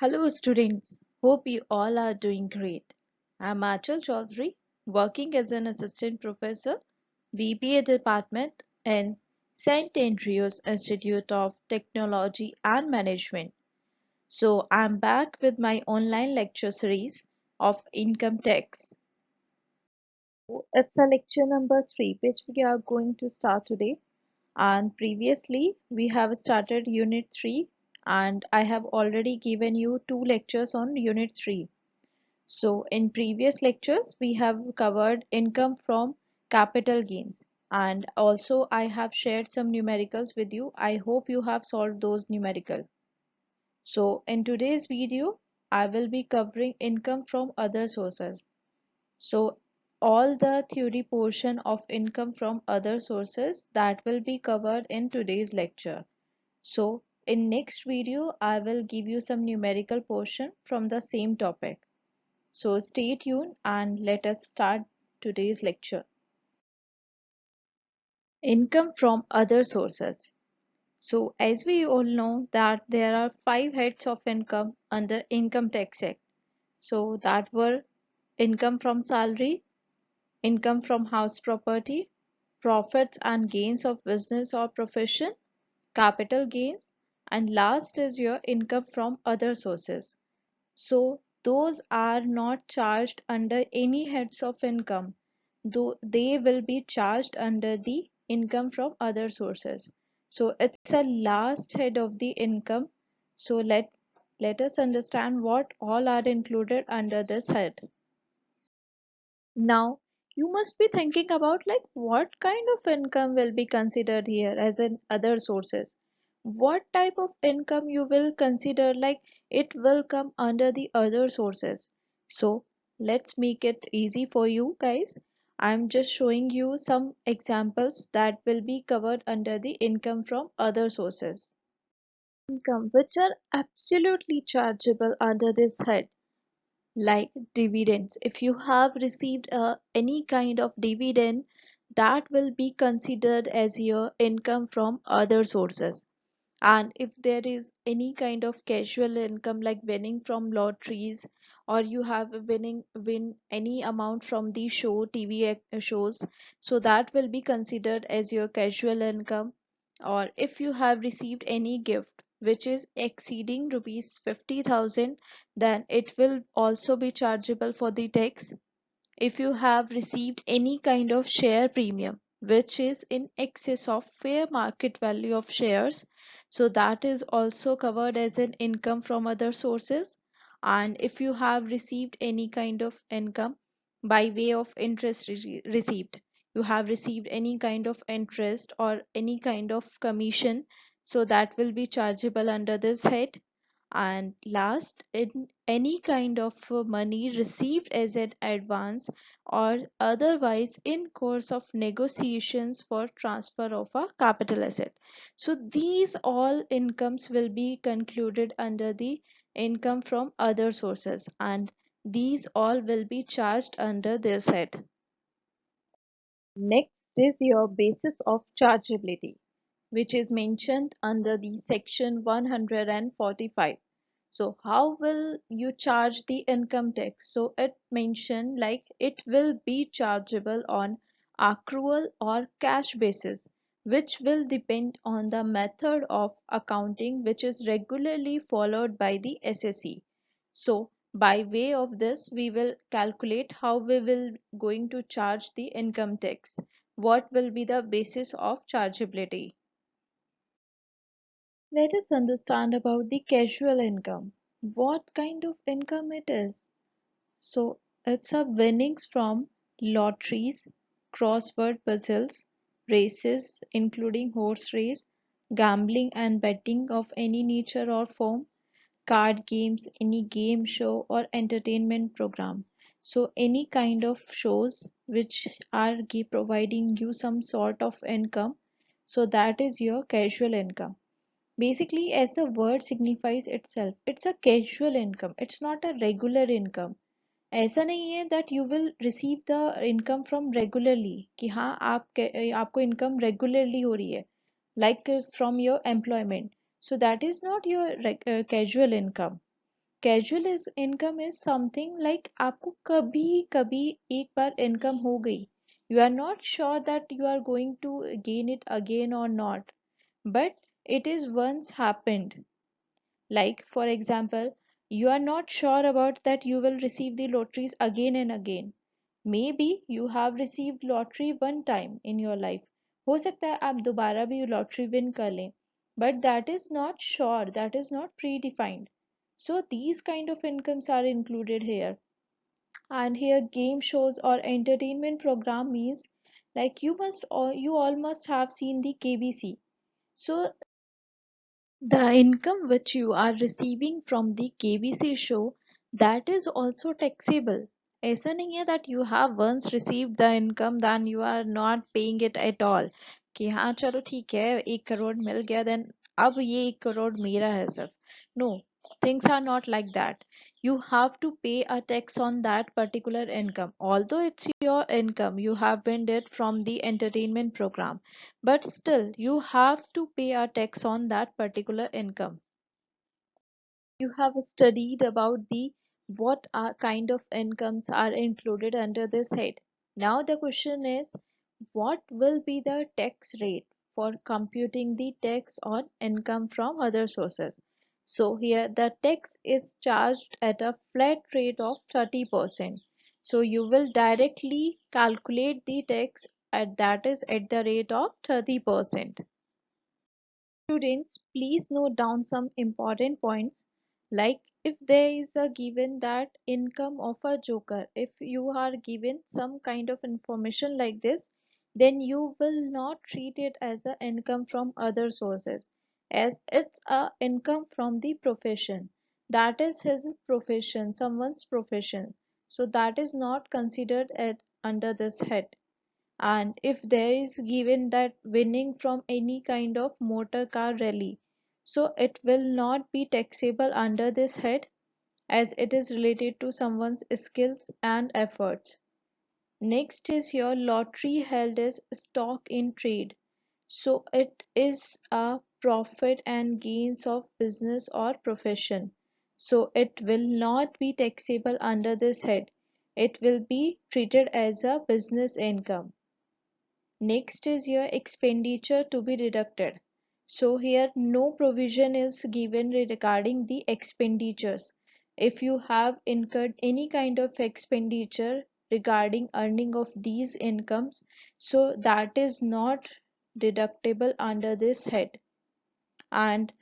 Hello students, hope you all are doing great. I'm Achal Chaudhary, working as an assistant professor, BBA department in St. Andrews Institute of Technology and Management. So I'm back with my online lecture series of income tax. It's a lecture number 3 which we are going to start today. And previously we have started unit 3 and I have already given you two lectures on unit 3. So in previous lectures, we have covered income from capital gains and also I have shared some numericals with you. I hope you have solved those numerical. So in today's video, I will be covering income from other sources. So all the theory portion of income from other sources that will be covered in today's lecture. So in next video, I will give you some numerical portion from the same topic. So stay tuned and let us start today's lecture. Income from other sources. So as we all know that there are five heads of income under Income Tax Act. So that were income from salary, income from house property, profits and gains of business or profession, capital gains, and last is your income from other sources. So those are not charged under any heads of income, though they will be charged under the income from other sources. So it's a last head of the income. So let us understand what all are included under this head. Now you must be thinking about like what kind of income will be considered here as in other sources. What type of income you will consider like it will come under the other sources. So let's make it easy for you guys. I'm just showing you some examples that will be covered under the income from other sources. Income which are absolutely chargeable under this head like dividends. If you have received any kind of dividend, that will be considered as your income from other sources. And if there is any kind of casual income like winning from lotteries or you have win any amount from the TV shows, so that will be considered as your casual income. Or if you have received any gift which is exceeding rupees 50,000, then it will also be chargeable for the tax. If you have received any kind of share premium which is in excess of fair market value of shares, so that is also covered as an income from other sources. And if you have received any kind of income by way of interest received, you have received any kind of interest or any kind of commission, so that will be chargeable under this head. And last, in any kind of money received as an advance or otherwise in course of negotiations for transfer of a capital asset. So these all incomes will be concluded under the income from other sources and these all will be charged under this head. Next is your basis of chargeability, which is mentioned under the section 145. So how will you charge the income tax? So it mentioned like it will be chargeable on accrual or cash basis, which will depend on the method of accounting which is regularly followed by the SSE. So by way of this, we will calculate how we will going to charge the income tax. What will be the basis of chargeability? Let us understand about the casual income. What kind of income it is? So it's a winnings from lotteries, crossword puzzles, races including horse race, gambling and betting of any nature or form, card games, any game show or entertainment program. So any kind of shows which are providing you some sort of income. So that is your casual income. Basically, as the word signifies itself, it's a casual income. It's not a regular income. ऐसा नहीं है that you will receive the income from regularly कि हाँ आपको income regularly हो रही है like from your employment. So that is not your casual income. Casual is income is something like आपको कभी कभी एक बार इनकम हो गई, you are not sure that you are going to gain it again और not, but it is once happened. Like for example, you are not sure about that you will receive the lotteries again and again. Maybe you have received lottery one time in your life, हो सकता है आप दोबारा भी lottery win कर लें, but that is not sure, that is not predefined. So these kind of incomes are included here. And here game shows or entertainment program means like you all must have seen the KBC. So the income which you are receiving from the KBC show, that is also taxable. ऐसा नहीं है that you have once received the income then you are not paying it at all, कि हाँ चलो ठीक है 1 करोड़ मिल गया then अब ये 1 करोड़ मेरा है सिर्फ. No, things are not like that. You have to pay a tax on that particular income. Although it's your income, you have earned it from the entertainment program, but still you have to pay a tax on that particular income. You have studied about the what are kind of incomes are included under this head. Now the question is, what will be the tax rate for computing the tax on income from other sources? So here the tax is charged at a flat rate of 30%. So you will directly calculate the tax at that is at the rate of 30%. Students, please note down some important points, like if there is a given that income of a joker, if you are given some kind of information like this, then you will not treat it as a income from other sources, as it's a income from the profession. That is his profession, someone's profession. So that is not considered at under this head. And if there is given that winning from any kind of motor car rally, so it will not be taxable under this head, as it is related to someone's skills and efforts. Next is your lottery held as stock in trade, so it is a profit and gains of business or profession, so it will not be taxable under this head, it will be treated as a business income. Next is your expenditure to be deducted. So here no provision is given regarding the expenditures. If you have incurred any kind of expenditure regarding earning of these incomes, so that is not deductible under this head. And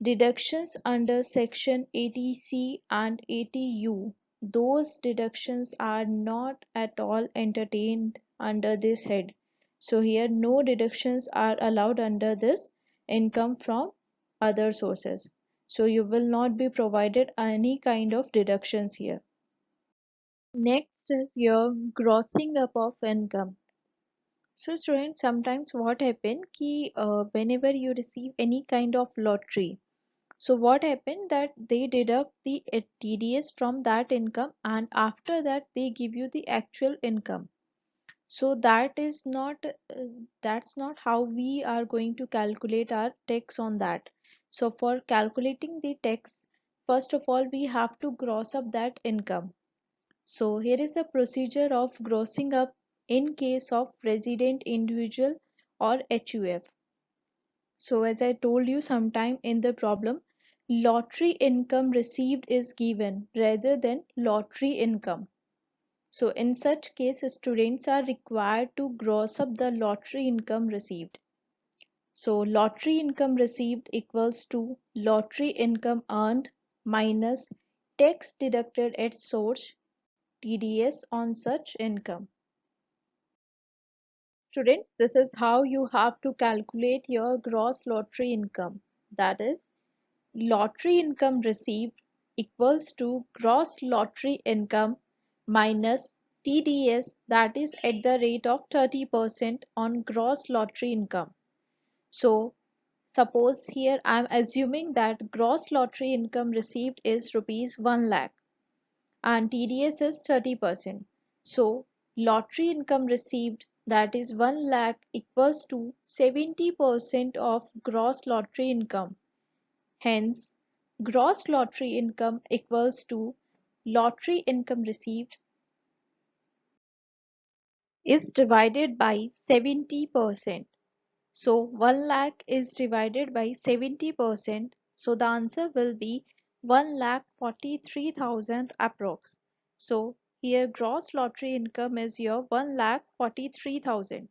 deductions under section 80C and 80U, those deductions are not at all entertained under this head. So here no deductions are allowed under this income from other sources. So you will not be provided any kind of deductions here. Next is your grossing up of income. So students, sometimes what happen कि whenever you receive any kind of lottery, so what happened that they deduct the TDS from that income and after that they give you the actual income. So that's not how we are going to calculate our tax on that. So for calculating the tax, first of all we have to gross up that income. So here is the procedure of grossing up in case of resident individual or HUF. So as I told you sometime in the problem, lottery income received is given rather than lottery income. So in such case, students are required to gross up the lottery income received. So lottery income received equals to lottery income earned minus tax deducted at source TDS on such income. Students, this is how you have to calculate your gross lottery income. That is, lottery income received equals to gross lottery income minus TDS, that is at the rate of 30% on gross lottery income. So suppose here I am assuming that gross lottery income received is rupees 1 lakh and TDS is 30%. So lottery income received, that is 1 lakh, equals to 70% of gross lottery income. Hence Gross lottery income equals to lottery income received is divided by 70%. So 1 lakh is divided by 70%. So the answer will be 1,43,000 approx. So here gross lottery income is your 1,43,000.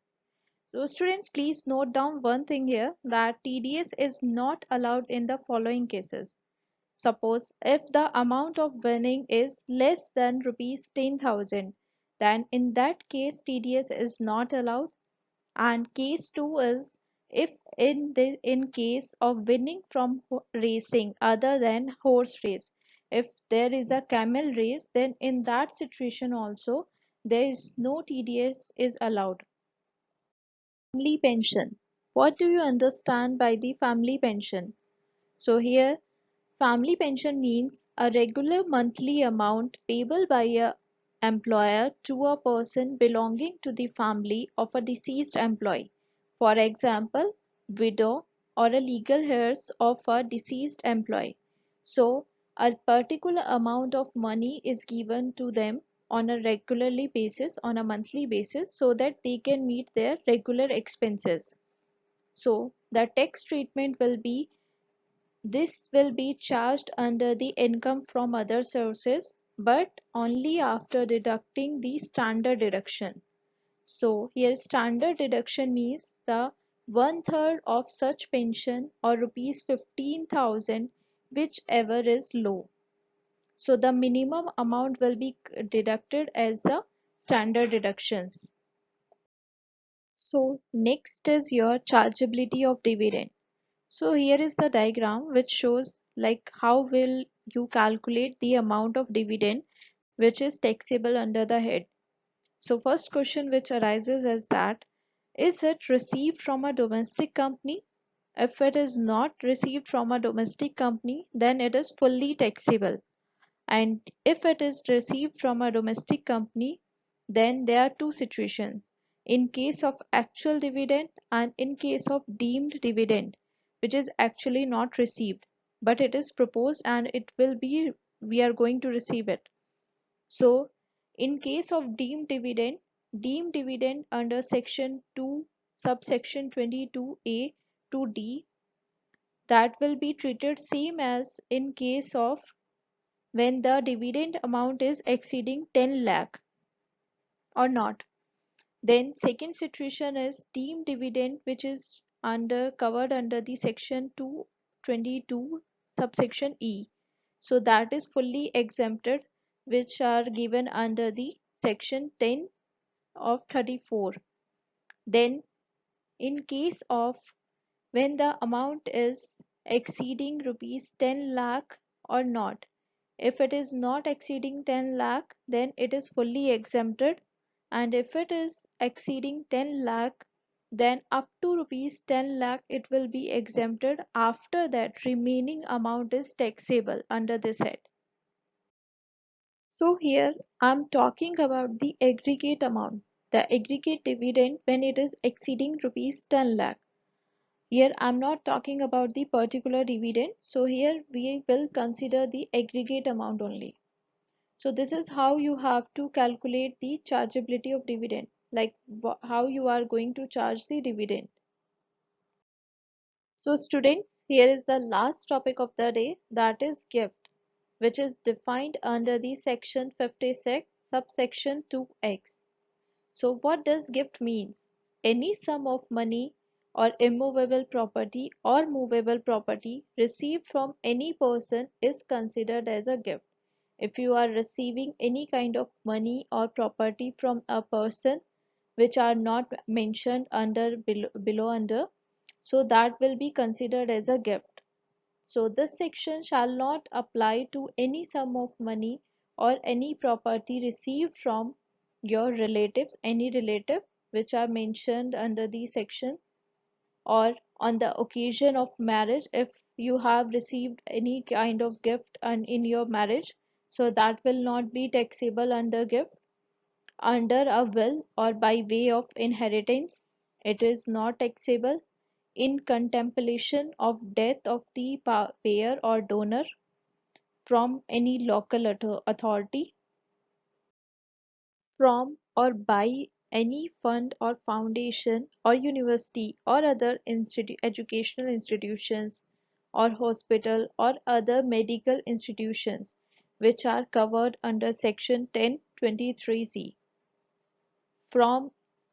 So students, please note down one thing here, that TDS is not allowed in the following cases. Suppose if the amount of winning is less than rupees 10,000, then in that case TDS is not allowed. And case 2 is if in case of winning from racing other than horse race, if there is a camel race, then in that situation also there is no TDS is allowed. Family pension. What do you understand by the family pension? So here family pension means a regular monthly amount payable by a employer to a person belonging to the family of a deceased employee. For example, widow or a legal heirs of a deceased employee. So a particular amount of money is given to them on a regularly basis, on a monthly basis, so that they can meet their regular expenses. So the tax treatment will be, this will be charged under the income from other sources, but only after deducting the standard deduction. So here standard deduction means the one third of such pension or rupees 15,000, whichever is low. So the minimum amount will be deducted as the standard deductions. So next is your chargeability of dividend. So here is the diagram which shows like how will you calculate the amount of dividend which is taxable under the head. So first question which arises is that, is it received from a domestic company? If it is not received from a domestic company, then it is fully taxable. And if it is received from a domestic company, then there are two situations. In case of actual dividend and in case of deemed dividend, which is actually not received, but it is proposed and it will be, we are going to receive it. So in case of deemed dividend under section 2 subsection 22A to D, that will be treated same as in case of when the dividend amount is exceeding 10 lakh or not. Then second situation is deemed dividend, which is under covered under the section 222 subsection E. So that is fully exempted, which are given under the section 10 of 34. Then in case of when the amount is exceeding rupees 10 lakh or not. If it is not exceeding 10 lakh, then it is fully exempted. And if it is exceeding 10 lakh, then up to rupees 10 lakh it will be exempted. After that, remaining amount is taxable under this head. So here I'm talking about the aggregate amount, the aggregate dividend when it is exceeding rupees 10 lakh. Here I'm not talking about the particular dividend. So here we will consider the aggregate amount only. So this is how you have to calculate the chargeability of dividend, like how you are going to charge the dividend. So students, here is the last topic of the day, that is gift, which is defined under the section 56 subsection 2x. So what does gift means? Any sum of money or immovable property or movable property received from any person is considered as a gift. If you are receiving any kind of money or property from a person which are not mentioned under below under, so that will be considered as a gift. So this section shall not apply to any sum of money or any property received from your relatives, any relative which are mentioned under the section, or on the occasion of marriage if you have received any kind of gift and in your marriage, so that will not be taxable under gift. Under a will or by way of inheritance, it is not taxable. in contemplation of death of the payer or donor from any local authority, from or by any fund or foundation or university or other educational institutions or hospital or other medical institutions which are covered under section 1023C, from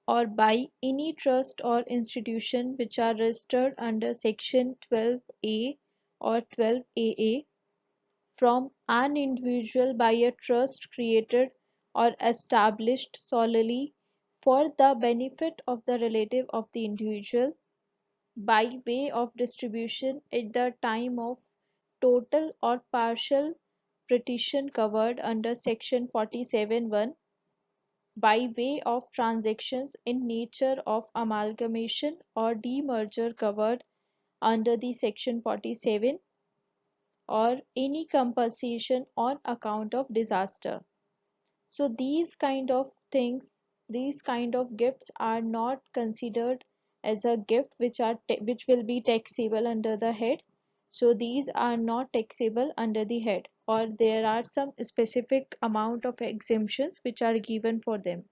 or by any trust or institution which are registered under section 12A or 12AA, from an individual by a trust created or established solely for the benefit of the relative of the individual, by way of distribution at the time of total or partial petition covered under section 47(1), by way of transactions in nature of amalgamation or demerger covered under the section 47, or any compensation on account of disaster. So these kind of things, these kind of gifts are not considered as a gift which will be taxable under the head. So these are not taxable under the head, or there are some specific amount of exemptions which are given for them.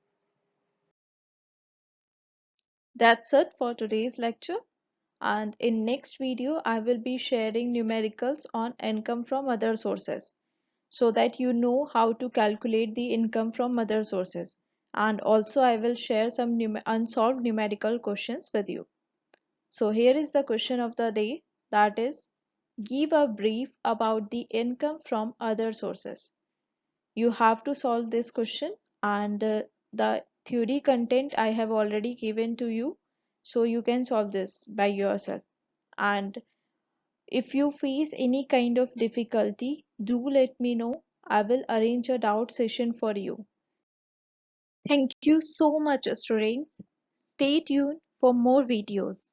That's it for today's lecture. And in next video, I will be sharing numericals on income from other sources, so that you know how to calculate the income from other sources. And also I will share some unsolved numerical questions with you. So here is the question of the day, that is, give a brief about the income from other sources. You have to solve this question, and the theory content I have already given to you, so you can solve this by yourself. And if you face any kind of difficulty, do let me know. I will arrange a doubt session for you. Thank you so much, students. Stay tuned for more videos.